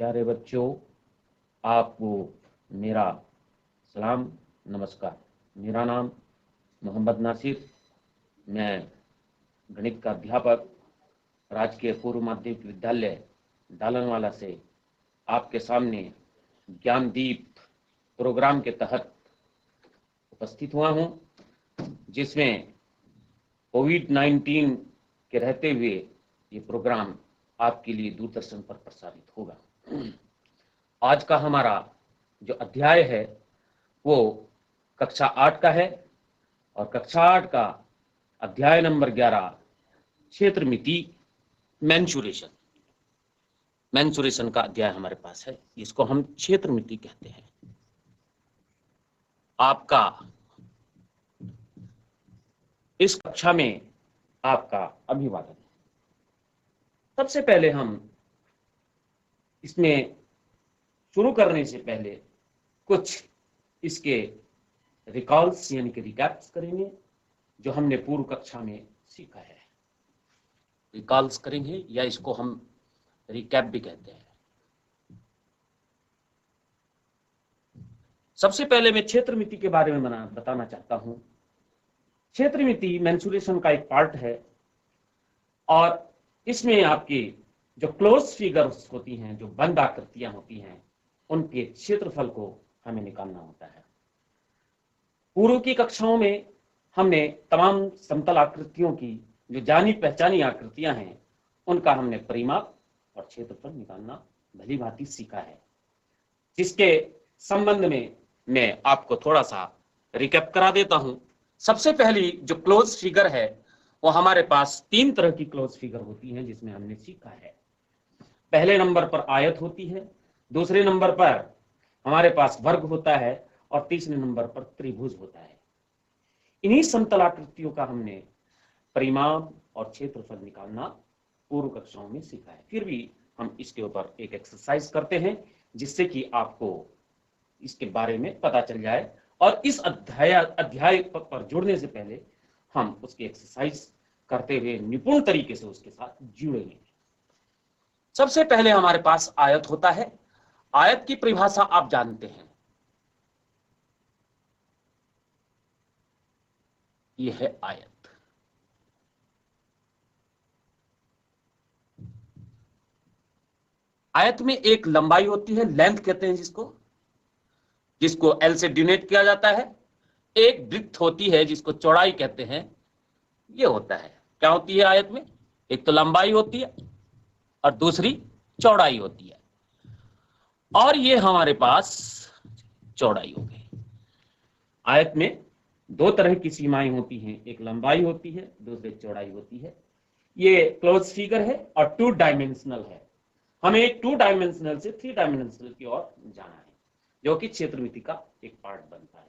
प्यारे बच्चों, आपको मेरा सलाम नमस्कार। मेरा नाम मोहम्मद नासिर, मैं गणित का अध्यापक राजकीय पूर्व माध्यमिक विद्यालय डालनवाला से आपके सामने ज्ञानदीप प्रोग्राम के तहत उपस्थित हुआ हूं, जिसमें कोविड-19 के रहते हुए ये प्रोग्राम आपके लिए दूरदर्शन पर प्रसारित होगा। आज का हमारा जो अध्याय है वो कक्षा 8 का है और कक्षा 8 का अध्याय नंबर 11 क्षेत्र मिति मेंसुरेशन का अध्याय हमारे पास है। इसको हम क्षेत्र मिति कहते हैं। आपका इस कक्षा में आपका अभिवादन। सबसे पहले हम इसमें शुरू करने से पहले कुछ इसके रिकॉल्स यानी कि रिकैप्स करेंगे जो हमने पूर्व कक्षा में सीखा है। रिकॉल्स करेंगे या इसको हम रिकैप भी कहते हैं। सबसे पहले मैं क्षेत्र मिति के बारे में बताना चाहता हूं। क्षेत्र मिति मेंसुरेशन का एक पार्ट है और इसमें आपकी जो क्लोज फिगर्स होती हैं, जो बंद आकृतियां होती हैं, उनके क्षेत्रफल को हमें निकालना होता है। पूर्व की कक्षाओं में हमने तमाम समतल आकृतियों की जो जानी पहचानी आकृतियां हैं उनका हमने परिमाप और क्षेत्रफल निकालना भली भांति सीखा है, जिसके संबंध में मैं आपको थोड़ा सा रिकैप करा देता हूं। सबसे पहली जो क्लोज फिगर है वो हमारे पास 3 तरह की क्लोज फिगर होती हैं जिसमें हमने सीखा है। पहले नंबर पर आयत होती है, दूसरे नंबर पर हमारे पास वर्ग होता है और तीसरे नंबर पर त्रिभुज होता है। इन्हीं समतल आकृतियों का हमने परिमाप और क्षेत्रफल निकालना पूर्व कक्षाओं में सीखा है। फिर भी हम इसके ऊपर एक एक्सरसाइज करते हैं जिससे कि आपको इसके बारे में पता चल जाए और इस अध्याय पर जुड़ने से पहले हम उसकी एक्सरसाइज करते हुए निपुण तरीके से उसके साथ जुड़ेंगे। सबसे पहले हमारे पास आयत होता है। आयत की परिभाषा आप जानते हैं, यह है आयत। आयत में एक लंबाई होती है, लेंथ कहते हैं जिसको एल से डिनोट किया जाता है। एक वृत्त होती है जिसको चौड़ाई कहते हैं। ये होता है, क्या होती है आयत में? एक तो लंबाई होती है और दूसरी चौड़ाई होती है। और ये हमारे पास चौड़ाई हो गई। आयत में 2 तरह की सीमाएं होती हैं, एक लंबाई होती है, दूसरी चौड़ाई होती है। ये क्लोज फिगर है और 2 डायमेंशनल है। हमें 2 डायमेंशनल से 3 डायमेंशनल की ओर जाना है, जो कि क्षेत्र मिति का एक पार्ट बनता है।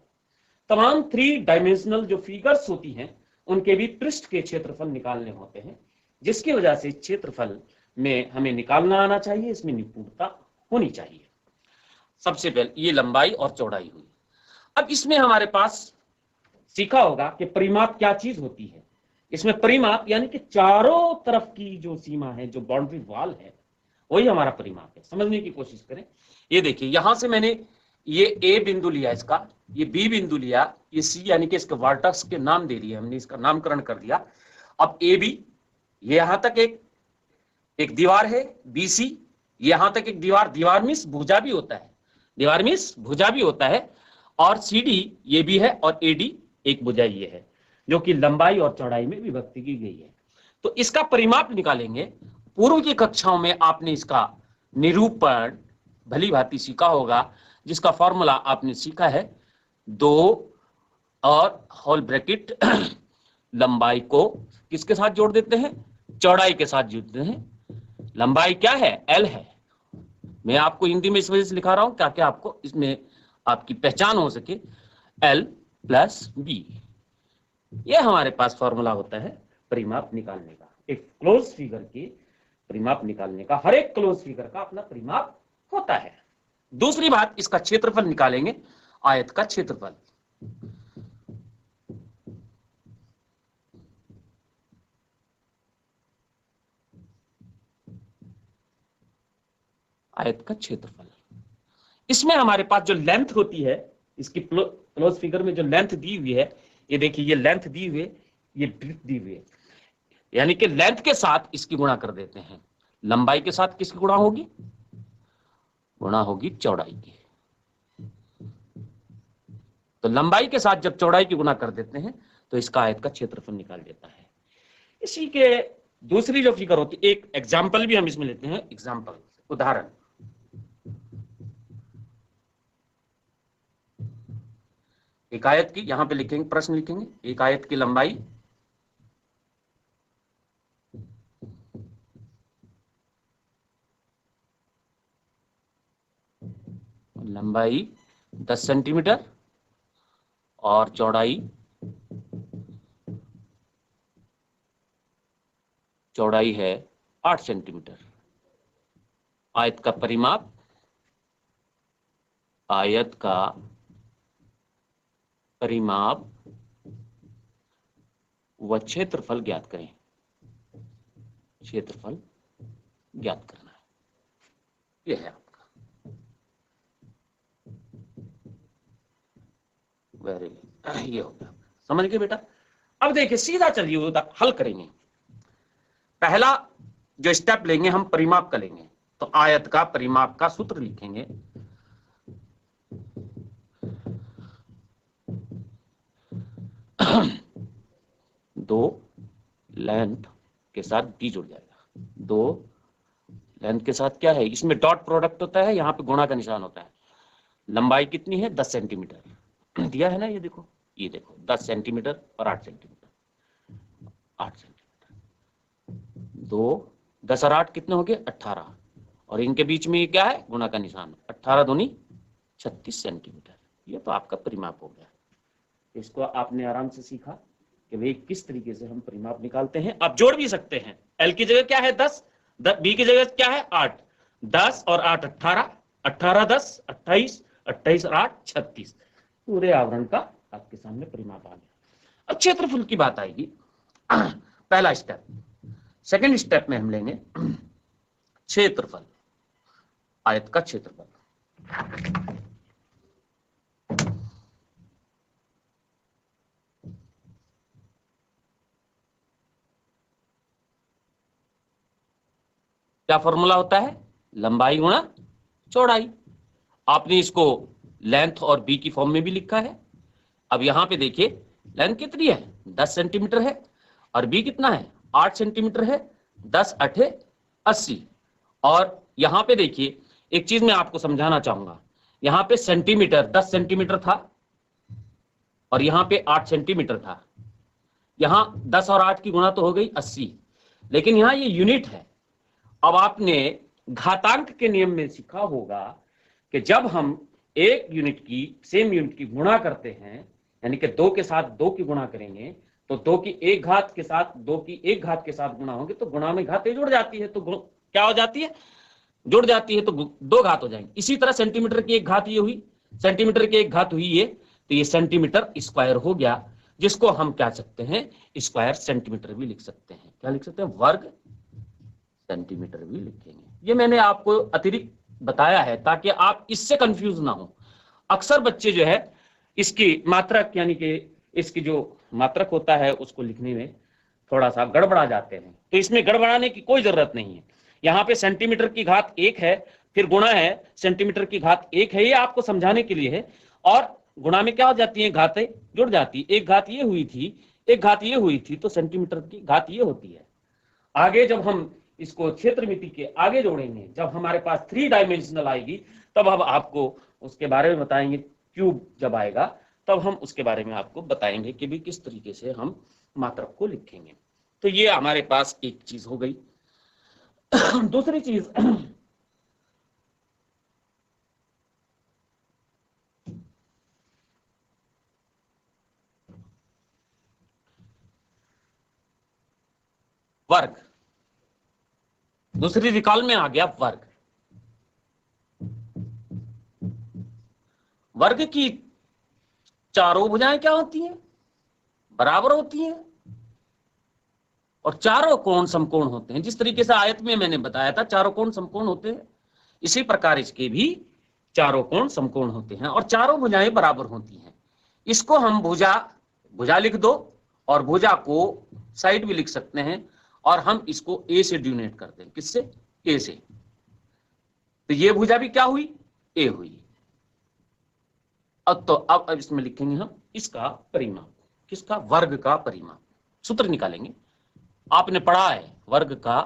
तमाम 3 डायमेंशनल जो फिगर्स होती हैं उनके भी पृष्ठ के क्षेत्रफल निकालने होते हैं, जिसकी वजह से क्षेत्रफल में हमें निकालना आना चाहिए, इसमें निपुणता होनी चाहिए। सबसे पहले ये लंबाई और चौड़ाई हुई। अब इसमें हमारे पास सीखा होगा कि परिमाप क्या चीज होती है। इसमें परिमाप यानी कि चारों तरफ की जो सीमा है, जो बाउंड्री वॉल है, वही हमारा परिमाप है। समझने की कोशिश करें। ये देखिए, यहां से मैंने ये ए बिंदु लिया, इसका ये बी बिंदु लिया, ये सी यानी कि इसके वर्टेक्स के नाम दे दिए हमने, इसका नामकरण कर दिया। अब ए बी, ये यहां तक एक दीवार है, बी सी यहां तक एक दीवार मीन्स भुजा भी होता है, दीवार मीन्स भुजा भी होता है। और सी डी ये भी है और ए डी एक भुजा ये है, जो कि लंबाई और चौड़ाई में विभक्त की गई है। तो इसका परिमाप निकालेंगे। पूर्व की कक्षाओं में आपने इसका निरूपण भली भांति सीखा होगा, जिसका फॉर्मूला आपने सीखा है 2 और होल ब्रैकेट लंबाई को किसके साथ जोड़ देते हैं? चौड़ाई के साथ जोड़ते हैं। लंबाई क्या है? एल है। मैं आपको हिंदी में इस वजह से लिखा रहा हूं ताकि आपको इसमें आपकी पहचान हो सके। एल प्लस बी, ये हमारे पास फॉर्मूला होता है परिमाप निकालने का, एक क्लोज फिगर की परिमाप निकालने का। हर एक क्लोज फिगर का अपना परिमाप होता है। दूसरी बात, इसका क्षेत्रफल निकालेंगे, आयत का क्षेत्रफल। आयत का क्षेत्रफल। इसमें हमारे पास जो लेंथ होती है, इसकी क्लोज फिगर में जो लेंथ दी हुई है, ये देखिए, ये लेंथ दी हुई है, ये ब्रेड्थ दी हुई है, यानी कि लेंथ के साथ इसकी गुणा कर देते हैं। लंबाई के साथ किसकी गुणा होगी? गुणा होगी चौड़ाई की। तो लंबाई के साथ जब चौड़ाई की गुणा कर देते हैं तो इसका आयत का क्षेत्रफल निकाल देता है। इसी के दूसरी जो फिगर होती है, एक एग्जाम्पल भी हम इसमें लेते हैं, एग्जाम्पल, उदाहरण। एक आयत की, यहां पे लिखेंगे, प्रश्न लिखेंगे, एक आयत की लंबाई लंबाई 10 सेंटीमीटर और चौड़ाई है 8 सेंटीमीटर। आयत का परिमाप, आयत का परिमाप व क्षेत्रफल ज्ञात करें। क्षेत्रफल ज्ञात करना है, यह है आपका। वेरी गुड, ये हो गया, समझ गए बेटा। अब देखिए, सीधा चलिए हल करेंगे। पहला जो स्टेप लेंगे हम परिमाप का लेंगे, तो आयत का परिमाप का सूत्र लिखेंगे। दो लेंथ के साथ डी जुड़ जाएगा। दो लेंथ के साथ क्या है, इसमें डॉट प्रोडक्ट होता है, यहां पे गुणा का निशान होता है। लंबाई कितनी है? 10 सेंटीमीटर दिया है ना, ये देखो, ये देखो 10 सेंटीमीटर और 8 सेंटीमीटर, 8 सेंटीमीटर। 2 10 और 8 कितने हो गए? 18, और इनके बीच में ये क्या है? गुणा का निशान। 18 दूनी 36 सेंटीमीटर। ये तो आपका परिमाप हो गया। इसको आपने आराम से सीखा कि भाई किस तरीके से हम परिमाप निकालते हैं। आप जोड़ भी सकते हैं। एल की जगह क्या है? 10, बी की जगह क्या है? 8, 10 और 8 18, 18 10 28, 28 और 8 36, पूरे आवरण का आपके सामने परिमाप आ गया। अब क्षेत्रफल की बात आएगी। पहला स्टेप। सेकंड स्टेप में हम लेंगे क्षेत्रफल, आयत का क्षेत्रफल। क्या फॉर्मूला होता है? लंबाई गुणा चौड़ाई। आपने इसको लेंथ और बी की फॉर्म में भी लिखा है। अब यहां पे देखिए, लेंथ कितनी है? 10 सेंटीमीटर है, और बी कितना है? 8 सेंटीमीटर है। 10 8 80। और यहां पे देखिए, एक चीज मैं आपको समझाना चाहूंगा। यहां पे सेंटीमीटर 10 सेंटीमीटर था, और यहां पे 8 सेंटीमीटर था। यहां 10 और 8 की गुणा तो हो गई 80, लेकिन यहां ये यूनिट है। अब आपने घातांक के नियम में सीखा होगा कि जब हम एक यूनिट की, सेम यूनिट की गुणा करते हैं, यानी कि 2 के साथ 2 की गुणा करेंगे, तो 2 की एक घात के साथ 2 की एक घात के साथ गुणा होंगे, तो गुणा में घातें जुड़ जाती है, तो क्या हो जाती है? जुड़ जाती है, तो 2 घात हो जाएंगे। इसी तरह सेंटीमीटर की एक घात ये हुई, सेंटीमीटर की एक घात हुई ये, तो ये सेंटीमीटर स्क्वायर हो गया, जिसको हम क्या सकते हैं? स्क्वायर सेंटीमीटर भी लिख सकते हैं। क्या लिख सकते हैं? वर्ग सेंटीमीटर भी लिखेंगे। ये मैंने आपको अतिरिक्त बताया है ताकि आप इससे कंफ्यूज ना हो। अक्सर बच्चे जो है इसकी मात्रक, यानी कि इसकी जो मात्रक होता है उसको लिखने में थोड़ा सा गड़बड़ा जाते हैं, तो इसमें गड़बड़ाने की कोई जरूरत नहीं है। यहाँ पे सेंटीमीटर की घात 1 है, फिर गुणा है सेंटीमीटर की घात 1 है, ये आपको समझाने के लिए है। और गुणा में क्या हो जाती है? घातें जुड़ जाती। एक घात ये हुई थी, एक घात ये हुई थी, तो सेंटीमीटर की घात ये होती है। आगे जब हम इसको क्षेत्र मिति के आगे जोड़ेंगे, जब हमारे पास 3 डायमेंशनल आएगी, तब हम आपको उसके बारे में बताएंगे। क्यूब जब आएगा तब हम उसके बारे में आपको बताएंगे कि भी किस तरीके से हम मात्रक को लिखेंगे। तो ये हमारे पास एक चीज हो गई। दूसरी चीज, वर्ग। दूसरी रिकॉल में आ गया वर्ग। वर्ग की चारों भुजाएं क्या होती हैं? बराबर होती हैं, और चारों कोण समकोण होते हैं। जिस तरीके से आयत में मैंने बताया था, चारों कोण समकोण होते हैं। इसी प्रकार इसके भी चारों कोण समकोण होते हैं और चारों भुजाएं बराबर होती हैं। इसको हम भुजा लिख दो और भुजा को साइड भी लिख सकते हैं और हम इसको ए से ड्यूनेट करते हैं। किससे? ए से। तो ये भुजा भी क्या हुई? ए हुई। अब इसमें लिखेंगे हम इसका परिमाप। किसका? वर्ग का परिमाप। सूत्र निकालेंगे। आपने पढ़ा है वर्ग का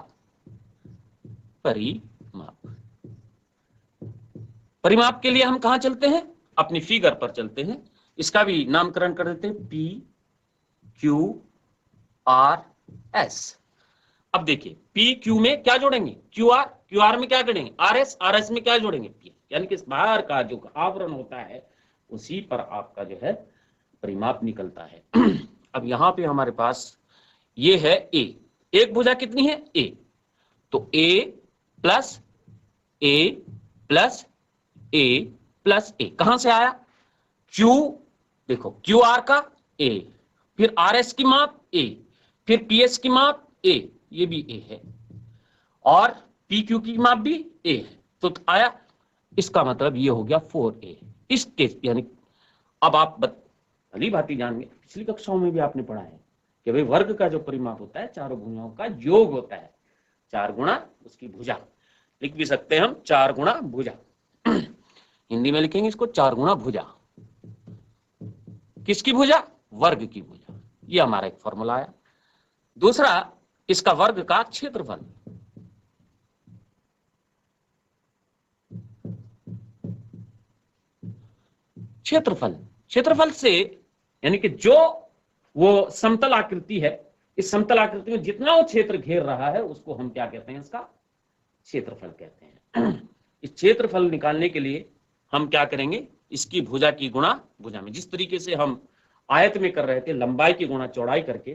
परिमाप। परिमाप के लिए हम कहां चलते हैं? अपनी फिगर पर चलते हैं। इसका भी नामकरण कर देते हैं, पी क्यू आर एस। अब देखिए पी क्यू में क्या जोड़ेंगे? क्यू आर में क्या जोड़ेंगे? आर एस में क्या जोड़ेंगे? पी। यानी कि बाहर का जो आवरण होता है उसी पर आपका जो है परिमाप निकलता है। अब यहां पे हमारे पास ये है ए। एक भुजा कितनी है? ए। तो ए प्लस ए प्लस ए प्लस ए कहां से आया? क्यू, देखो क्यू आर का ए, फिर आर एस की माप ए, फिर पी एस की माप ए, ये भी ए है, और पी क्यू की माप भी ए है। तो आया, इसका मतलब ये हो गया 4a। इस केस यानी अब आप भली भांति जानेंगे, पिछली कक्षाओं में भी आपने पढ़ा है कि भाई वर्ग का जो परिमाप होता है चारों भुजाओं का योग होता है, 4 गुणा उसकी भुजा। लिख भी सकते हैं हम 4 गुणा भुजा। हिंदी में लिखेंगे इसको 4 गुणा भुजा। किसकी भुजा? वर्ग की भुजा। ये हमारा एक फॉर्मूला आया। दूसरा, इसका वर्ग का क्षेत्रफल। क्षेत्रफल से यानी कि जो वो समतल आकृति है, इस समतल आकृति में जितना वो क्षेत्र घेर रहा है उसको हम क्या कहते हैं? इसका क्षेत्रफल कहते हैं। इस क्षेत्रफल निकालने के लिए हम क्या करेंगे? इसकी भुजा की गुणा भुजा में, जिस तरीके से हम आयत में कर रहे थे लंबाई की गुणा चौड़ाई करके,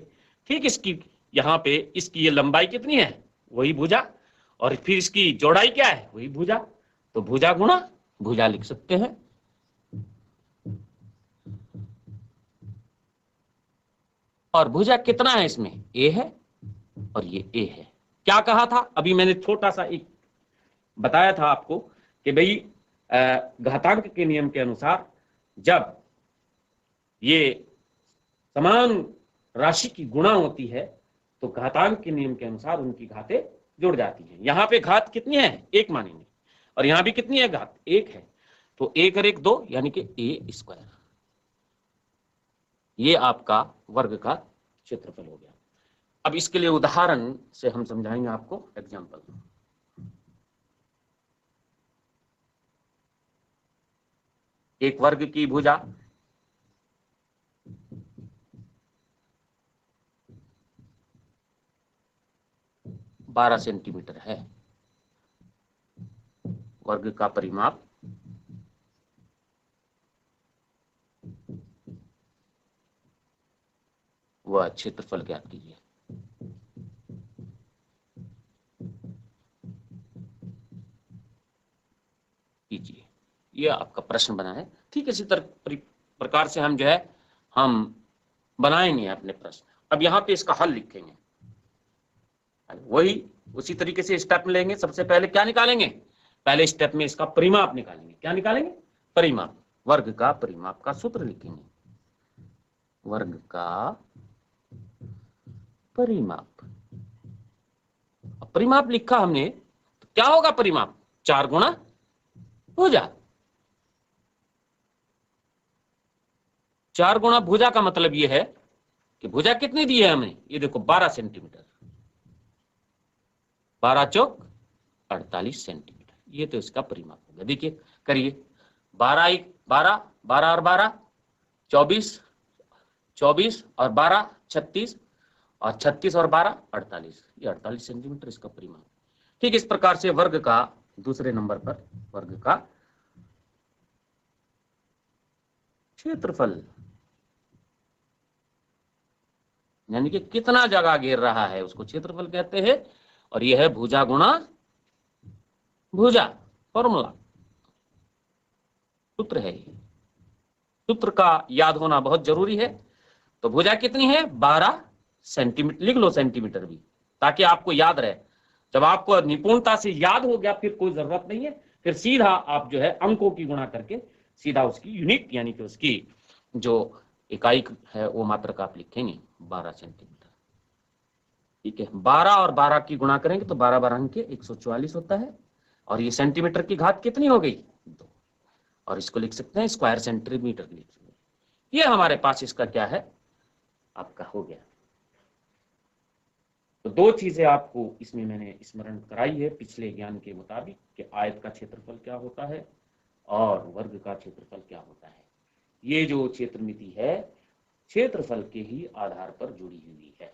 ठीक इसकी यहाँ पे इसकी ये लंबाई कितनी है? वही भुजा, और फिर इसकी चौड़ाई क्या है? वही भुजा। तो भुजा गुणा भुजा लिख सकते हैं। और भुजा कितना है इसमें? ए है और ये ए है। क्या कहा था अभी मैंने? छोटा सा एक बताया था आपको कि भाई घातांक के नियम के अनुसार जब ये समान राशि की गुणा होती है तो घातांक के नियम के अनुसार उनकी घातें जुड़ जाती हैं। यहां पे घात कितनी है? 1 मानेंगे, और यहां भी कितनी है घात? 1 है। तो 1 और 1 2 यानी कि ए स्क्वायर। ये आपका वर्ग का क्षेत्रफल हो गया। अब इसके लिए उदाहरण से हम समझाएंगे आपको। एग्जांपल, एक वर्ग की भुजा 12 सेंटीमीटर है। वर्ग का परिमाप वह क्षेत्रफल ज्ञात कीजिए। कीजिए, यह आपका प्रश्न बना है। ठीक इसी प्रकार से हम जो है हम बनाएंगे अपने प्रश्न। अब यहाँ पे इसका हल लिखेंगे, वही उसी तरीके से स्टेप में लेंगे। सबसे पहले क्या निकालेंगे? पहले स्टेप में इसका परिमाप निकालेंगे। क्या निकालेंगे? परिमाप। वर्ग का परिमाप का सूत्र लिखेंगे। वर्ग का परिमाप। परिमाप लिखा हमने तो क्या होगा? परिमाप 4 गुणा भुजा। 4 गुणा भुजा का मतलब यह है कि भुजा कितनी दी है हमें? ये देखो 12 सेंटीमीटर। 12 चौक 48 सेंटीमीटर। ये तो इसका परिमाप होगा। देखिए करिए, 12 12 12 और 12 24, 24 और 12 36, और 36 और 12 48। ये 48 सेंटीमीटर इसका परिमाप। ठीक इस प्रकार से वर्ग का दूसरे नंबर पर वर्ग का क्षेत्रफल यानी कि कितना जगह घेर रहा है उसको क्षेत्रफल कहते हैं। और यह है भुजा गुणा भुजा। फॉर्मूला सूत्र है। सूत्र का याद होना बहुत जरूरी है। तो भुजा कितनी है? 12 सेंटीमीटर। लिख लो सेंटीमीटर भी, ताकि आपको याद रहे। जब आपको निपुणता से याद हो गया फिर कोई जरूरत नहीं है फिर सीधा आप जो है अंकों की गुणा करके सीधा उसकी यूनिट यानी कि उसकी जो इकाई है वो मात्रक आप लिखेंगे 12 सेंटीमीटर। ठीक है, 12 और 12 की गुणा करेंगे तो 12 12 के 144 होता है, और ये सेंटीमीटर की घात कितनी हो गई? 2। और इसको लिख सकते हैं स्क्वायर सेंटीमीटर लिख सकते हैं। ये हमारे पास इसका क्या है, आपका हो गया। तो दो चीजें आपको इसमें मैंने स्मरण कराई है पिछले ज्ञान के मुताबिक कि आयत का क्षेत्रफल क्या होता है और वर्ग का क्षेत्रफल क्या होता है। ये जो क्षेत्रमिति है क्षेत्रफल के ही आधार पर जुड़ी हुई है।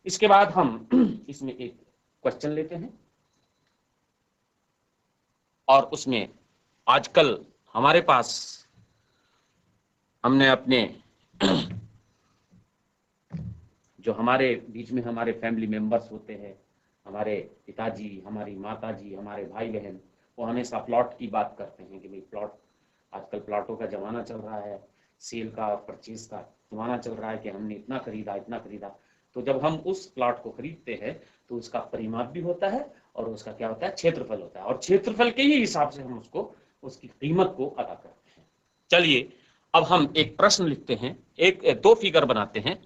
इसके बाद हम इसमें एक क्वेश्चन लेते हैं, और उसमें आजकल हमारे पास हमने अपने जो हमारे बीच में हमारे फैमिली मेंबर्स होते हैं, हमारे पिताजी, हमारी माताजी, हमारे भाई बहन, वो हमेशा प्लॉट की बात करते हैं कि भाई प्लॉट, आजकल प्लॉटों का जमाना चल रहा है, सेल का परचेज का जमाना चल रहा है कि हमने इतना खरीदा इतना खरीदा। तो जब हम उस प्लॉट को खरीदते हैं तो उसका परिमाप भी होता है और उसका क्या होता है, क्षेत्रफल होता है, और क्षेत्रफल के ही हिसाब से हम उसको उसकी कीमत को अदा करते हैं। चलिए अब हम एक प्रश्न लिखते हैं, एक दो फिगर बनाते हैं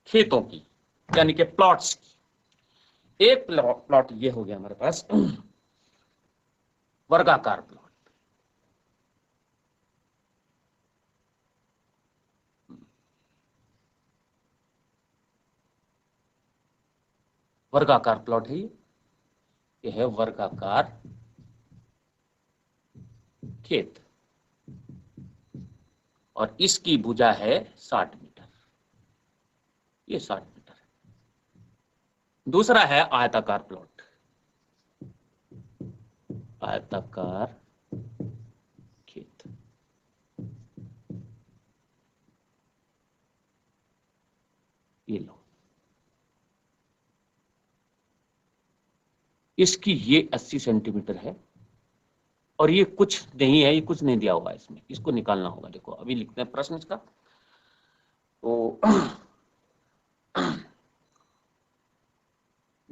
खेतों की यानी कि प्लॉट्स की। एक प्लॉट ये हो गया हमारे पास वर्गाकार प्लॉट, वर्गाकार प्लॉट है ये है वर्गाकार खेत, और इसकी भुजा है 60 मीटर, ये 60 मीटर है। दूसरा है आयताकार प्लॉट, आयताकार खेत, ये लो, इसकी ये 80 सेंटीमीटर है, और ये कुछ नहीं है, ये कुछ नहीं दिया हुआ है इसमें, इसको निकालना होगा। देखो अभी लिखते हैं प्रश्न इसका। तो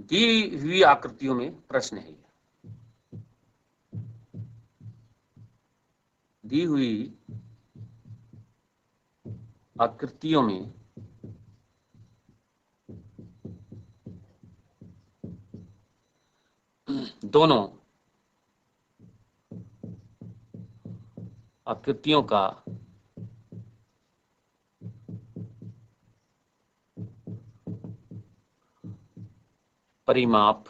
दी हुई आकृतियों में प्रश्न है, दी हुई आकृतियों में दोनों आकृतियों का परिमाप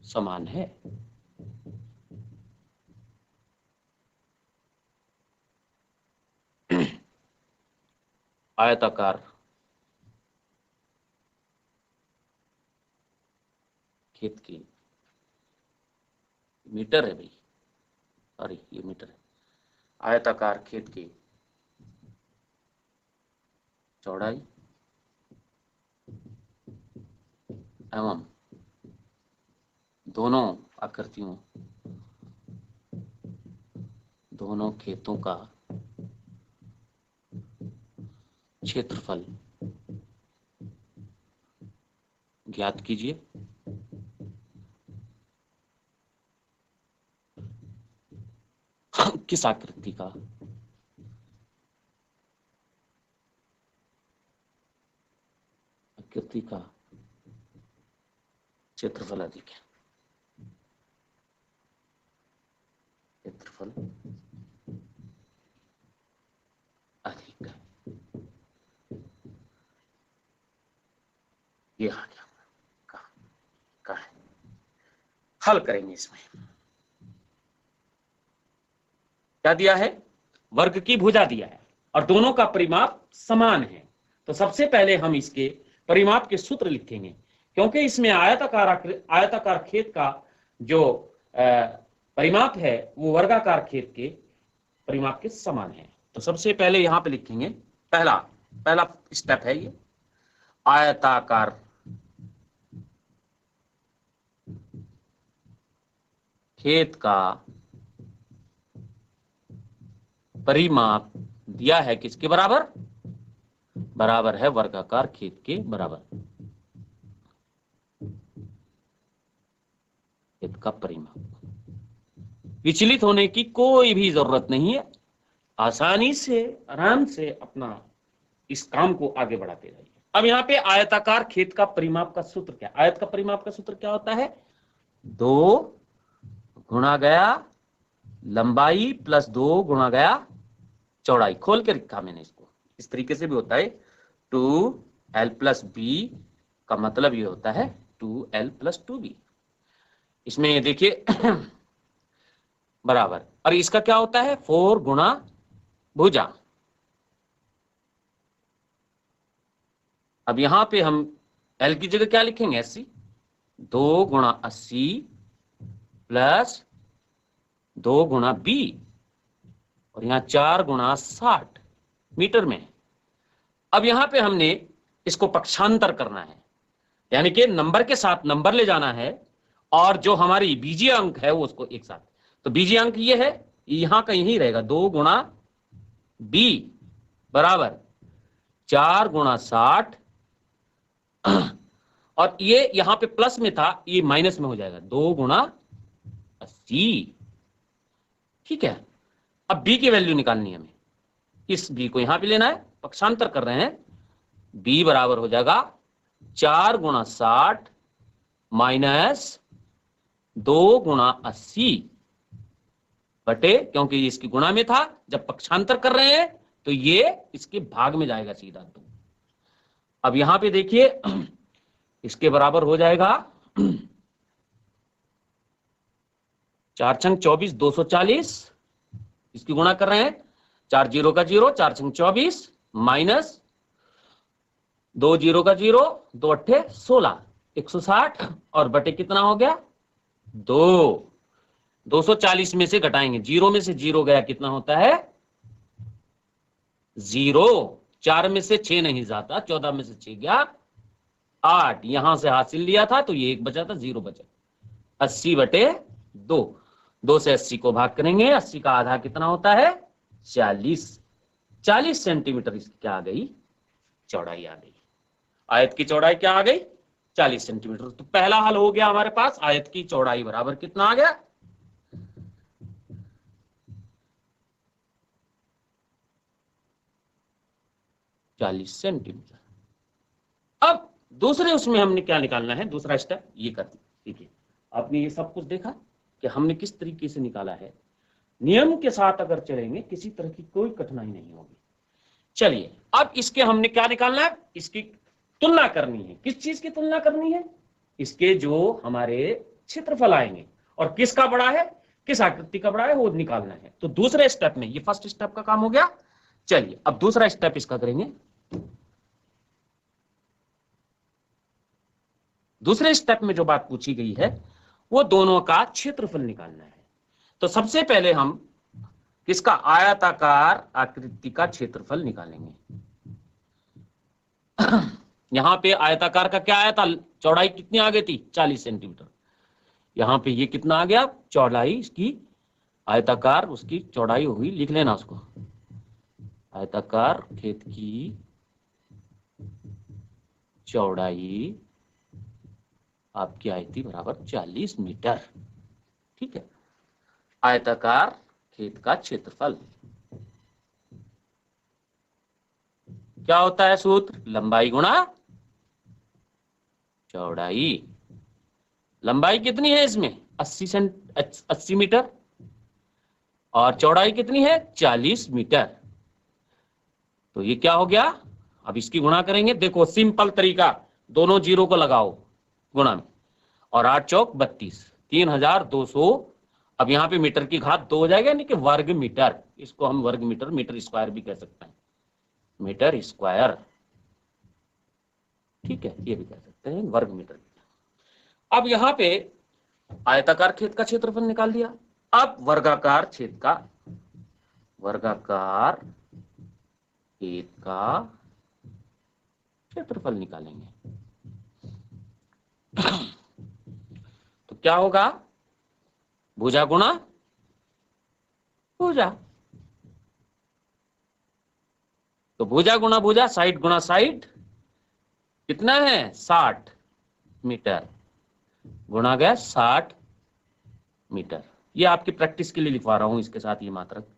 समान है। आयताकार खेत की मीटर है भाई, अरे ये मीटर है। आयताकार खेत की चौड़ाई एवं दोनों आकृतियों, दोनों खेतों का क्षेत्रफल ज्ञात कीजिए। किस आकृति का क्षेत्रफल अधिक है, क्षेत्रफल अधिक है। ये आ गया, कहा है, हल करेंगे। इसमें क्या दिया है, वर्ग की भुजा दिया है और दोनों का परिमाप समान है। तो सबसे पहले हम इसके परिमाप के सूत्र लिखेंगे, क्योंकि इसमें आयताकार खेत का जो परिमाप है वो वर्गाकार खेत के परिमाप के समान है। तो सबसे पहले यहां पे लिखेंगे, पहला स्टेप है ये, आयताकार खेत का परिमाप दिया है किसके बराबर, बराबर है वर्गाकार खेत के बराबर। का परिमाप। विचलित होने की कोई भी जरूरत नहीं है, आसानी से आराम से अपना इस काम को आगे बढ़ाते रहिए। अब यहाँ पे आयताकार खेत का परिमाप का सूत्र क्या, आयत का परिमाप का सूत्र क्या होता है, 2 गुणा गया लंबाई प्लस 2 गुणा गया चौड़ाई। खोल के रखा मैंने इसको, इस तरीके से भी होता है 2l प्लस बी का मतलब ये होता है 2l प्लस 2b। इसमें देखिए बराबर, और इसका क्या होता है 4 गुणा भुजा। अब यहां पे हम l की जगह क्या लिखेंगे 80, 2 गुणा 80 प्लस 2 गुणा b, और यहां 4 गुणा 60 मीटर में। अब यहां पे हमने इसको पक्षांतर करना है, यानी कि नंबर के साथ नंबर ले जाना है, और जो हमारी बीजीय अंक है वो उसको एक साथ। तो बीजीय अंक ये है, यहां का यही रहेगा 2 गुणा b बराबर 4 गुणा 60, और ये यहां पे प्लस में था, ये माइनस में हो जाएगा 2 गुणा 80। ठीक है, अब b की वैल्यू निकालनी है हमें, इस b को यहां पे लेना है, पक्षांतर कर रहे हैं, b बराबर हो जाएगा 4 गुणा 60 माइनस 2 गुणा 80 बटे, क्योंकि ये इसकी गुणा में था, जब पक्षांतर कर रहे हैं तो ये इसके भाग में जाएगा सीधा 2। अब यहां पे देखिए इसके बराबर हो जाएगा 4 छंग 24 240, इसकी गुणा कर रहे हैं, 4 जीरो का 0, 4 छंग 24 माइनस 2 जीरो का 0, 2 अट्ठे 16, 160, और बटे कितना हो गया 2। 240 में से घटाएंगे, 0 में से 0 गया, कितना होता है 0। 4 में से 6 नहीं जाता, 14 में से 6 गया 8, यहां से हासिल लिया था तो ये 1 बचा था, 0 बचा। 80 बटे 2, 2 से 80 को भाग करेंगे, 80 का आधा कितना होता है 40। 40 सेंटीमीटर इसकी क्या आ गई, चौड़ाई आ गई। आयत की चौड़ाई क्या आ गई 40 सेंटीमीटर। तो पहला हल हो गया हमारे पास, आयत की चौड़ाई बराबर कितना आ गया 40 सेंटीमीटर। अब दूसरे उसमें हमने क्या निकालना है, दूसरा स्टेप ये कर दिया। ठीक है, आपने ये सब कुछ देखा कि हमने किस तरीके से निकाला है। नियम के साथ अगर चलेंगे किसी तरह की कोई कठिनाई नहीं होगी। चलिए अब इसके हमने क्या निकालना है, इसकी तुलना करनी है। किस चीज की तुलना करनी है, इसके जो हमारे क्षेत्रफल आएंगे, और किसका बड़ा है किस आकृति का बड़ा है वो निकालना है। तो दूसरे स्टेप में, ये फर्स्ट स्टेप का काम हो गया। चलिए अब दूसरा स्टेप इसका करेंगे। दूसरे स्टेप में जो बात पूछी गई है वो दोनों का क्षेत्रफल निकालना है। तो सबसे पहले हम किसका, आयताकार आकृति का क्षेत्रफल निकालेंगे। यहां पे आयताकार का क्या आया था, चौड़ाई कितनी आ गई थी 40 सेंटीमीटर। यहां पे ये कितना आ गया, चौड़ाई इसकी, आयताकार उसकी चौड़ाई होगी, लिख लेना उसको, आयताकार खेत की चौड़ाई आपकी आई थी बराबर 40 मीटर। ठीक है, आयताकार खेत का क्षेत्रफल क्या होता है सूत्र, लंबाई गुणा चौड़ाई। लंबाई कितनी है इसमें 80 मीटर, और चौड़ाई कितनी है 40 मीटर। तो ये क्या हो गया, अब इसकी गुणा करेंगे। देखो सिंपल तरीका, दोनों जीरो को लगाओ गुणा में, और 8 चौक 32, 3200। अब यहाँ पे मीटर की घात 2 हो जाएगा, यानी कि वर्ग मीटर। इसको हम वर्ग मीटर, मीटर स्क्वायर भी कह सकते हैं, मीटर स्क्वायर। ठीक है, ये भी कह सकते हैं वर्ग मीटर। अब यहाँ पे आयताकार खेत का क्षेत्रफल निकाल दिया। अब वर्गाकार खेत का, वर्गाकार खेत का क्षेत्रफल निकालेंगे। तो क्या होगा, भुजा गुणा भुजा। तो भुजा गुणा भुजा, साइड गुणा साइड, कितना है 60 मीटर, गुणा गया 60 मीटर। ये आपकी प्रैक्टिस के लिए लिखवा रहा हूं इसके साथ ये मात्रक।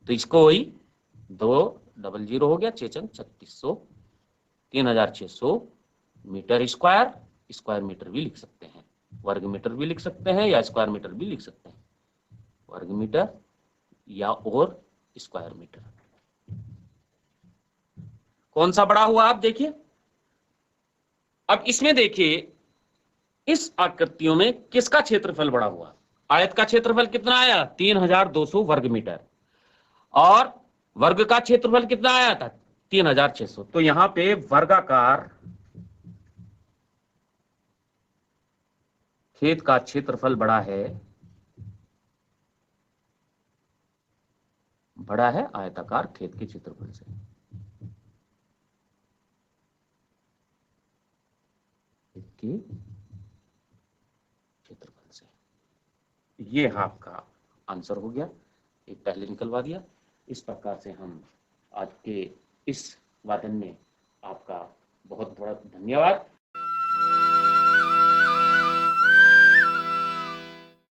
तो इसको वही 200 हो गया, 6 चंग 3600, 3600 मीटर स्क्वायर। स्क्वायर मीटर भी लिख सकते हैं, वर्ग मीटर भी लिख सकते हैं, या स्क्वायर मीटर भी लिख सकते हैं। वर्ग मीटर या और स्क्वायर मीटर। कौन सा बड़ा हुआ आप देखिए। अब इसमें देखिए इस आकृतियों में किसका क्षेत्रफल बड़ा हुआ। आयत का क्षेत्रफल कितना आया 3200 वर्ग मीटर, और वर्ग का क्षेत्रफल कितना आया था 3600। तो यहां पे वर्गाकार खेत का क्षेत्रफल बड़ा है आयताकार खेत के क्षेत्रफल से। के क्षेत्रफल से। ये आपका आंसर हो गया, एक पहले निकलवा दिया। इस प्रकार से हम आज के इस वादन में आपका बहुत बहुत धन्यवाद।